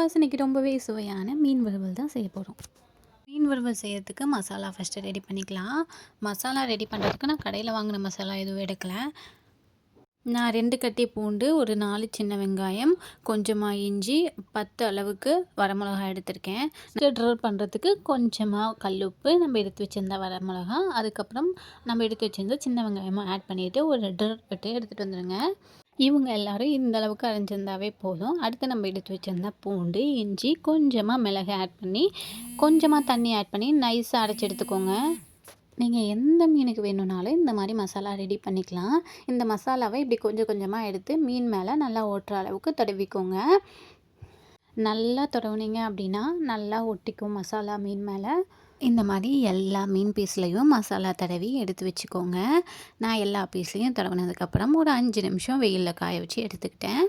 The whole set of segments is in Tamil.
வியூவர்ஸ், இன்னைக்கு ரொம்பவே சுவையான மீன் வறுவல் தான் செய்ய போகிறோம். மீன் வறுவல் செய்யறதுக்கு மசாலா ஃபஸ்ட்டு ரெடி பண்ணிக்கலாம். மசாலா ரெடி பண்ணுறதுக்கு நான் கடையில் வாங்கின மசாலா எதுவும் எடுக்கல. நான் 2 கட்டி பூண்டு, ஒரு 4 சின்ன வெங்காயம், கொஞ்சமாக இஞ்சி, 10 அளவுக்கு வரமிளகாய் எடுத்திருக்கேன். ட்ரில் பண்ணுறதுக்கு கொஞ்சமாக கல்லுப்பு, நம்ம எடுத்து வச்சிருந்த வரமிளகா, அதுக்கப்புறம் நம்ம எடுத்து வச்சிருந்த சின்ன வெங்காயமும் ஆட் பண்ணிவிட்டு ஒரு ட்ரில் விட்டு எடுத்துகிட்டு வந்துடுங்க. இவங்க எல்லாரும் இந்த அளவுக்கு அரைஞ்சிருந்தாவே போதும். அடுத்து நம்ம எடுத்து வச்சிருந்த பூண்டு, இஞ்சி, கொஞ்சமாக மிளகு ஆட் பண்ணி, கொஞ்சமாக தண்ணி ஆட் பண்ணி நைஸாக அரைச்சி எடுத்துக்கோங்க. நீங்கள் எந்த மீனுக்கு வேணும்னாலும் இந்த மாதிரி மசாலா ரெடி பண்ணிக்கலாம். இந்த மசாலாவை இப்படி கொஞ்சம் கொஞ்சமாக எடுத்து மீன் மேலே நல்லா ஓட்டுற அளவுக்கு தடவிக்கோங்க. நல்லா தடவுனீங்க அப்படின்னா நல்லா ஒட்டிக்கும் மசாலா மீன் மேலே. இந்த மாதிரி எல்லா மீன் பீஸ்லையும் மசாலா தடவி எடுத்து வச்சுக்கோங்க. நான் எல்லா பீஸ்லையும் தடவினதுக்கப்புறம் ஒரு 5 நிமிஷம் வெயிலில் காய வச்சு எடுத்துக்கிட்டேன்.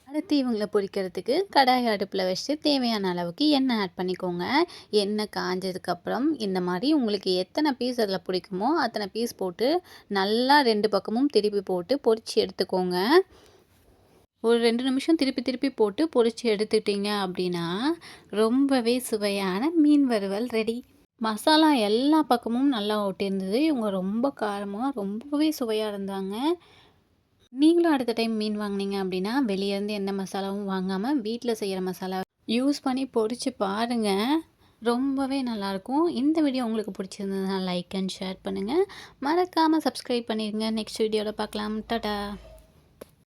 அடுத்து இவங்களை பொரிக்கிறதுக்கு கடாய் அடுப்பில் வச்சு தேவையான அளவுக்கு எண்ணெய் ஆட் பண்ணிக்கோங்க. எண்ணெய் காஞ்சதுக்கப்புறம் இந்த மாதிரி உங்களுக்கு எத்தனை பீஸ் அதில் பிடிக்குமோ அத்தனை பீஸ் போட்டு நல்லா 2 பக்கமும் திருப்பி போட்டு பொரித்து எடுத்துக்கோங்க. ஒரு 2 நிமிஷம் திருப்பி திருப்பி போட்டு பொரித்து எடுத்துக்கிட்டிங்க அப்படின்னா ரொம்பவே சுவையான மீன் வறுவல் ரெடி. மசாலா எல்லா பக்கமும் நல்லா ஒட்டியிருந்தது. இவங்க ரொம்ப காரமாக ரொம்பவே சுவையாக இருந்தாங்க. நீங்களும் அடுத்த டைம் மீன் வாங்கினீங்க அப்படின்னா வெளியேருந்து எந்த மசாலாவும் வாங்காமல் வீட்டில் செய்கிற மசாலா யூஸ் பண்ணி பொரித்து பாருங்கள். ரொம்பவே நல்லாயிருக்கும். இந்த வீடியோ உங்களுக்கு பிடிச்சிருந்ததுன்னா லைக் அண்ட் ஷேர் பண்ணுங்கள். மறக்காமல் சப்ஸ்கிரைப் பண்ணிடுங்க. நெக்ஸ்ட் வீடியோவில் பார்க்கலாம். டாடா.